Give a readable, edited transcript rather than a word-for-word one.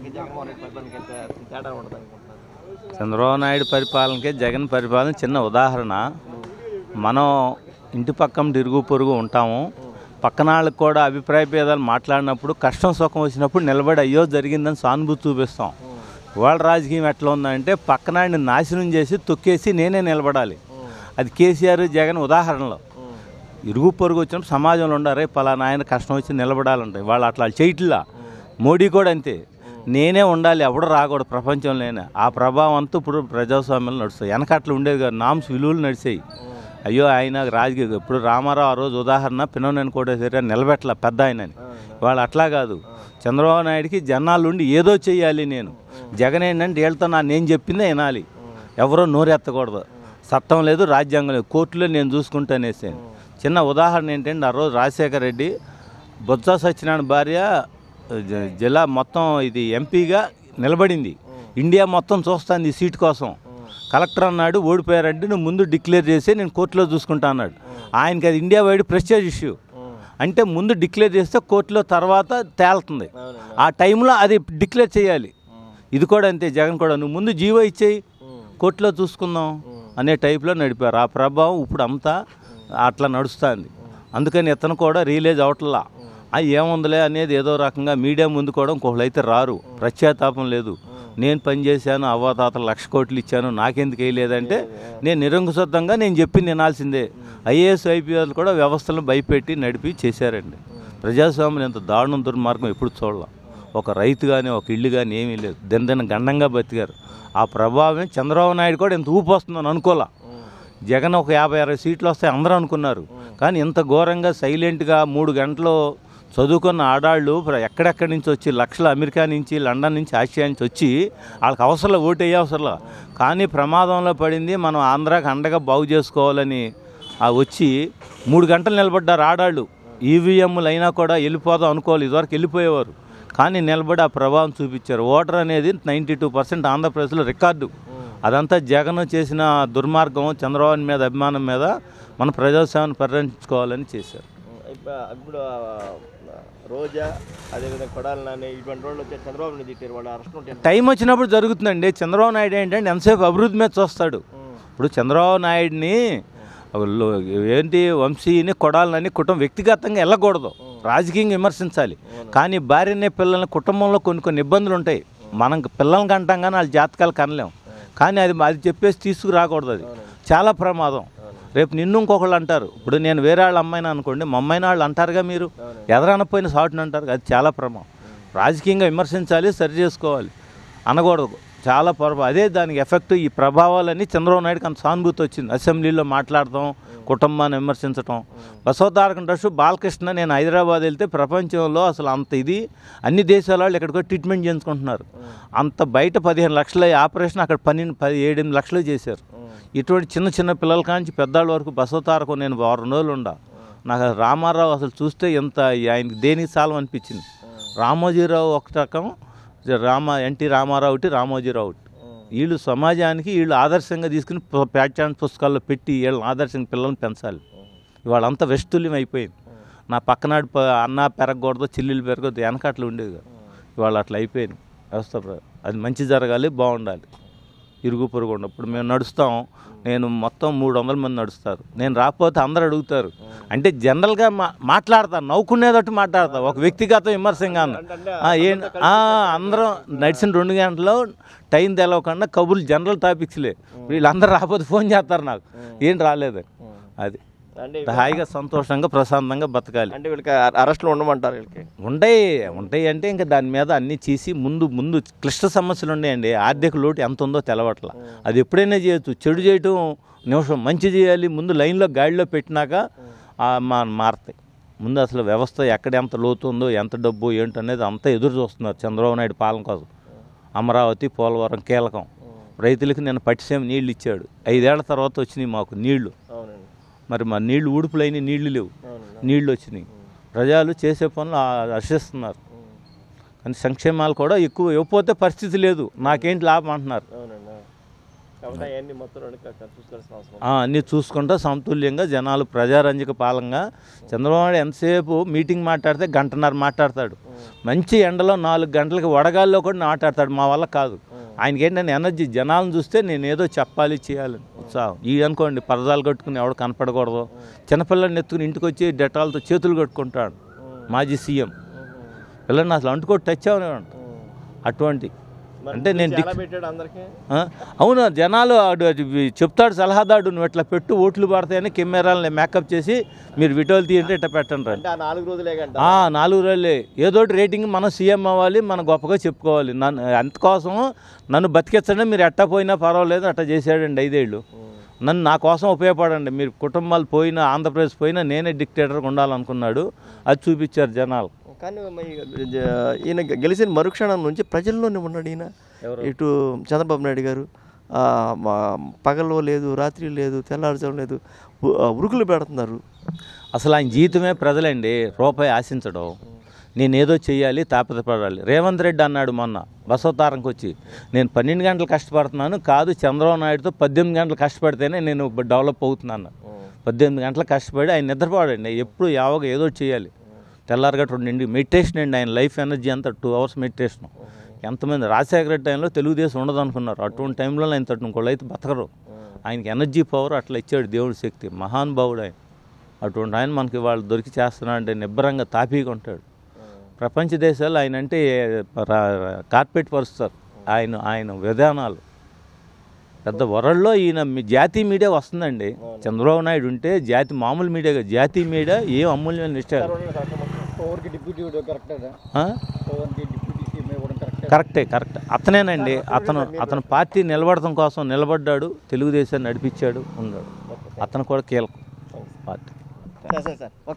పరిపాలనకి జగన్మోహన్ రెడ్డి పరిపాలనకి ఎంత తేడా ఉండదు అనుకుంటున్నారు? చంద్రబాబు నాయుడు పరిపాలనకి జగన్ పరిపాలన చిన్న ఉదాహరణ. మనం ఇంటి పక్కన ఇరుగు పొరుగు ఉంటాము. పక్కన వాళ్ళకి కూడా అభిప్రాయ భేదాలు మాట్లాడినప్పుడు కష్టం సుఖం వచ్చినప్పుడు నిలబడి అయ్యో జరిగిందని సానుభూతి చూపిస్తాం. వాళ్ళ రాజకీయం ఎట్లా ఉందంటే పక్కనాడిని నాశనం చేసి తొక్కేసి నేనే నిలబడాలి. అది కేసీఆర్ జగన్ ఉదాహరణలో. ఇరుగు పొరుగు వచ్చినప్పుడు సమాజంలో ఉండారే పలానా ఆయన కష్టం వచ్చి నిలబడాలంటాయి. వాళ్ళు అట్లా చేయట్లా. మోడీ కూడా అంతే, నేనే ఉండాలి ఎవడు రాకూడదు ప్రపంచంలోనే. ఆ ప్రభావం అంతా ఇప్పుడు ప్రజాస్వామ్యంలో నడుస్తాయి. వెనక అట్లా ఉండేది కాదు, నామ్స్ విలువలు నడిచాయి. అయ్యో ఆయన రాజకీయ ఇప్పుడు రామారావు ఆ రోజు ఉదాహరణ పిన్నోనేని కోటేశ్వరి నిలబెట్టలా పెద్ద ఆయనని. వాళ్ళు అట్లా కాదు. చంద్రబాబు నాయుడికి జనాలు ఉండి ఏదో చెయ్యాలి. జగన్ ఏంటంటే వీళ్ళతో నేను చెప్పిందే వినాలి, ఎవరో నోరెత్తకూడదు, చట్టం లేదు రాజ్యాంగం లేదు, కోర్టులో నేను చూసుకుంటానేసి. చిన్న ఉదాహరణ ఏంటంటే ఆ రోజు రాజశేఖర రెడ్డి బొత్స సత్యనారాయణ భార్య జిల్లా మొత్తం ఇది ఎంపీగా నిలబడింది. ఇండియా మొత్తం చూస్తుంది ఈ సీటు కోసం. కలెక్టర్ అన్నాడు ఓడిపోయారంటే నువ్వు ముందు డిక్లేర్ చేసి నేను కోర్టులో చూసుకుంటా అన్నాడు. ఆయనకి అది ఇండియా వైడ్ ప్రెస్టేజ్ ఇష్యూ. అంటే ముందు డిక్లేర్ చేస్తే కోర్టులో తర్వాత తేలుతుంది. ఆ టైంలో అది డిక్లేర్ చేయాలి. ఇది కూడా అంతే, జగన్ కూడా నువ్వు ముందు జీవో ఇచ్చేయి కోర్టులో చూసుకుందాం అనే టైప్లో నడిపారు. ఆ ప్రభావం ఇప్పుడు అంతా అట్లా నడుస్తుంది. అందుకని ఇతను కూడా రియలైజ్ అవట్లా. ఏముందిలే అనేది ఏదో రకంగా మీడియా ముందు కూడా ఇంకొకళ్ళు అయితే రారు. ప్రత్యాతాపం లేదు. నేను పనిచేశాను, అవ్వాతాతలు 1,00,000 కోట్లు ఇచ్చాను, నాకెందుకు వేయలేదంటే నేను నిరంకుశుద్ధంగా నేను చెప్పింది వినాల్సిందే. ఐఏఎస్ ఐపీఎస్ కూడా వ్యవస్థలను భయపెట్టి నడిపి చేశారండి. ప్రజాస్వామ్యం ఎంత దారుణం దుర్మార్గం ఎప్పుడు చూడాల. ఒక రైతు కానీ ఒక ఇల్లు కానీ ఏమీ లేదు, దినదిన గండంగా బతికారు. ఆ ప్రభావం చంద్రబాబు నాయుడు కూడా ఎంత ఊపు వస్తుందని అనుకోలే. జగన్ ఒక 50-60 సీట్లు వస్తాయి అందరూ అనుకున్నారు. కానీ ఇంత ఘోరంగా సైలెంట్గా 3 గంటలు చదువుకున్న ఆడాళ్ళు ఎక్కడెక్కడి నుంచి వచ్చి లక్షల అమెరికా నుంచి లండన్ నుంచి ఆసియా నుంచి వచ్చి వాళ్ళకి అవసరంలో ఓటు వేయ అవసరంలో కానీ ప్రమాదంలో పడింది. మనం ఆంధ్రాకి అండగా బాగు చేసుకోవాలని వచ్చి 3 గంటలు నిలబడ్డారు ఆడాళ్ళు. ఈవీఎంలు అయినా కూడా వెళ్ళిపోదాం అనుకోవాలి, ఇదివరకు వెళ్ళిపోయేవారు. కానీ నిలబడి ఆ ప్రభావం చూపించారు. ఓటర్ అనేది 92% ఆంధ్రప్రదేశ్లో రికార్డు. అదంతా జగన్ చేసిన దుర్మార్గం, చంద్రబాబు మీద అభిమానం మీద మన ప్రజాస్వామ్యాన్ని పరిరక్షించుకోవాలని చేశారు. ఇప్పుడు రోజా అదేవిధంగా కొడాలి నాని ఇటువంటి వాళ్ళు వచ్చే చంద్రబాబు తిట్టారు. వాళ్ళు అరెస్ట్ టైం వచ్చినప్పుడు జరుగుతుందండి. చంద్రబాబు నాయుడు ఏంటంటే ఎంతసేపు అభివృద్ధి మీద చూస్తాడు. ఇప్పుడు చంద్రబాబు నాయుడిని ఏంటి వంశీని కొడాలని కుటుంబం వ్యక్తిగతంగా వెళ్ళకూడదు, రాజకీయంగా విమర్శించాలి. కానీ భార్యనే పిల్లల్ని కుటుంబంలో కొన్ని ఇబ్బందులు ఉంటాయి. మనం పిల్లలకి అంటాం కానీ వాళ్ళ జాతకాలు కనలేము. కానీ అది చెప్పేసి తీసుకురాకూడదు. అది చాలా ప్రమాదం. రేపు నిన్ను ఇంకొకళ్ళు అంటారు. ఇప్పుడు నేను వేరే వాళ్ళ అమ్మాయిని అనుకోండి, మా అమ్మాయిని వాళ్ళు అంటారుగా, మీరు ఎదరనపోయిన సాటుని అంటారు. అది చాలా ప్రమాదం. రాజకీయంగా విమర్శించాలి, సరి చేసుకోవాలి, అనకూడదు. చాలా అదే దానికి ఎఫెక్ట్. ఈ ప్రభావాలన్నీ చంద్రబాబు నాయుడుకి అంత సానుభూతి వచ్చింది. అసెంబ్లీలో మాట్లాడటం, కుటుంబాన్ని విమర్శించడం. బసవతారక ట్రస్ట్ బాలకృష్ణ నేను హైదరాబాద్ వెళ్తే ప్రపంచంలో అసలు అంత ఇది అన్ని దేశాల వాళ్ళు ఎక్కడికో ట్రీట్మెంట్ చేయించుకుంటున్నారు. అంత బయట 15 లక్షల ఆపరేషన్ అక్కడ 17 లక్షలు చేశారు. ఇటువంటి చిన్న పిల్లల కాంచి పెద్దవాళ్ళ వరకు బసవతారకు నేను 2 రోజులు ఉండా. నాకు రామారావు అసలు చూస్తే ఎంత ఆయనకి దేనికి సాలం అనిపించింది. రామోజీరావు ఒక రకం, ఎన్టీ రామారావు ఒకటి, రామోజీరావు ఒకటి. వీళ్ళు సమాజానికి వీళ్ళు ఆదర్శంగా తీసుకుని పాఠ్యాంశ పుస్తకాల్లో పెట్టి వీళ్ళని ఆదర్శంగా పిల్లల్ని పెంచాలి. వాళ్ళంతా వెస్తుల్యం అయిపోయింది. నా పక్కనాడు అన్న పెరగకూడదు, చెల్లెలు పెరగకూడదు, వెనకట్లు ఉండేది కాదు. ఇవాళ అట్లా అయిపోయింది వ్యవస్థ. అది మంచి జరగాలి, బాగుండాలి. ఇరుగు పొరుగు ఉన్నప్పుడు మేము నడుస్తాం. నేను మొత్తం 300 మంది నడుస్తారు. నేను రాకపోతే అందరూ అడుగుతారు. అంటే జనరల్గా మాట్లాడతాను, నవ్వుకునేటట్టు మాట్లాడతాను, ఒక వ్యక్తిగత విమర్శంగా. అందరం నడిచిన 2 గంటల్లో టైం తెలవకుండా కబుర్లు జనరల్ టాపిక్స్లే. వీళ్ళందరూ రాకపోతే ఫోన్ చేస్తారు నాకు, ఏం రాలేదు. అది హాయిగా సంతోషంగా ప్రశాంతంగా బతకాలి. అంటే వీళ్ళకి అరెస్టులు ఉండమంటారు. వీళ్ళకి ఉంటాయి అంటే ఇంకా దాని మీద అన్నీ చేసి ముందు క్లిష్ట సమస్యలు ఉన్నాయండి. ఆర్థిక లోటు ఎంత ఉందో తెలవట్ల. అది ఎప్పుడైనా చేయొచ్చు. చెడు చేయటం నిమిషం, మంచి చేయాలి. ముందు లైన్లో గాడిలో పెట్టినాక మారుతాయి. ముందు అసలు వ్యవస్థ ఎక్కడ ఎంత లోతు ఉందో, ఎంత డబ్బు ఏంటనేది అంతా ఎదురు చూస్తున్నారు చంద్రబాబు నాయుడు పాలన కోసం. అమరావతి, పోలవరం కీలకం. రైతులకి నేను పట్టిసీమ నీళ్ళు ఇచ్చాడు. 5 ఏళ్ల తర్వాత వచ్చినాయి మాకు నీళ్లు. మరి మా నీళ్లు ఊడుపులైన నీళ్లు లేవు, నీళ్లు వచ్చినాయి. ప్రజలు చేసే పనులు హర్షిస్తున్నారు. కానీ సంక్షేమాలు కూడా ఎక్కువ ఇవ్వకపోతే పరిస్థితి లేదు, నాకేంటి లాభం అంటున్నారు. కాబట్టి అవన్నీ మొత్తం చూసుకోవాల్సిన అవసరం. అన్నీ చూసుకుంటూ సమతుల్యంగా జనాలు ప్రజారంజక పాలనగా చంద్రబాబు నాయుడు ఎంతసేపు మీటింగ్ మాట్లాడితే గంటన్నర మాట్లాడతాడు. మంచి ఎండలో 4 గంటలకి వడగాల్లో కూడా మాట్లాడతాడు. మా వల్ల కాదు. ఆయనకి ఏంటంటే ఎనర్జీ, జనాలను చూస్తే నేను ఏదో చెప్పాలి చేయాలని ఉత్సాహం. ఈ అనుకోండి పరదాలు కట్టుకుని ఎవడు కనపడకూడదు, చిన్నపిల్లల్ని ఎత్తుకుని ఇంటికి వచ్చి డెటాల్తో చేతులు కట్టుకుంటాడు మాజీ సీఎం. పిల్లల్ని అసలు అంటుకోటి టచ్ అవ్వనివ్వండి. అటువంటి అంటే నేను పెట్టాడు అందరికీ. అవును, జనాలు చెప్తాడు సలహాదాడు, నువ్వు ఇట్లా పెట్టు ఓట్లు పడతాయని కెమెరాలని మేకప్ చేసి మీరు వీడియోలు తీయండి ఇట్లా పెట్టండి. 4 రోజులే 4 రోజులే ఏదోటి రేటింగ్ మనం సీఎం అవ్వాలి, మనం గొప్పగా చెప్పుకోవాలి. అందుకోసం నన్ను బతికించండి, మీరు ఎట్టా పోయినా పర్వాలేదు అట్లా చేశాడండి 5 ఏళ్ళు. నన్ను నా కోసం ఉపయోగపడండి, మీరు కుటుంబాలు పోయినా ఆంధ్రప్రదేశ్ పోయినా నేనే డిక్టేటర్గా ఉండాలనుకున్నాడు. అది చూపించారు జనాలు. కానీ ఈయన గెలిచిన మరుక్షణం నుంచి ప్రజల్లోనే ఉన్నాడు ఈయన. ఇటు చంద్రబాబు నాయుడు గారు పగలు లేదు, రాత్రి లేదు, తెల్లారుజాము లేదు, ఉరుకులు పెడుతున్నారు. అసలు ఆయన జీవితమే ప్రజలండి, రూపాయి ఆశించడం. నేనేదో చెయ్యాలి, తాపత్రపడాలి. రేవంత్ రెడ్డి అన్నాడు మొన్న బసవతారంకి వచ్చి, నేను 12 గంటలు కష్టపడుతున్నాను, కాదు చంద్రబాబు నాయుడుతో 18 గంటలు కష్టపడితేనే నేను డెవలప్ అవుతున్నాను. 18 గంటలు కష్టపడి ఆయన నిద్రపోడండి, ఎప్పుడు యావగా ఏదో చేయాలి. తెల్లారగట్టు 2 మెడిటేషన్ అండి, ఆయన లైఫ్ ఎనర్జీ అంతా 2 hours మెడిటేషన్. ఎంతమంది రాజశేఖర రెడ్డి టైంలో తెలుగుదేశం ఉండదు అనుకున్నారు. అటువంటి టైంలో ఆయన తట్టు ఇంకోళ్ళు అయితే బతకరు. ఆయనకి ఎనర్జీ పవర్ అట్లా ఇచ్చాడు దేవుడి శక్తి. మహానుభావుడు ఆయన. అటువంటి ఆయన మనకి వాళ్ళు దొరికి చేస్తున్నా అంటే నిబ్బరంగా తాపీగా ఉంటాడు. ప్రపంచ దేశాలు ఆయన అంటే కార్పెట్ పరుస్తారు ఆయన విధానాలు. పెద్ద వరల్డ్లో ఈయన జాతీయ మీడియా వస్తుందండి. చంద్రబాబు నాయుడు ఉంటే మామూలు మీడియా, జాతీయ మీడియా ఏం అమూల్యమైన ఇష్టారు. కరెక్ట్ అతనేనండి. అతను పార్టీ నిలబడటం కోసం నిలబడ్డాడు, తెలుగుదేశాన్ని నడిపించాడు, ఉన్నాడు. అతను కూడా కీలకం పార్టీ.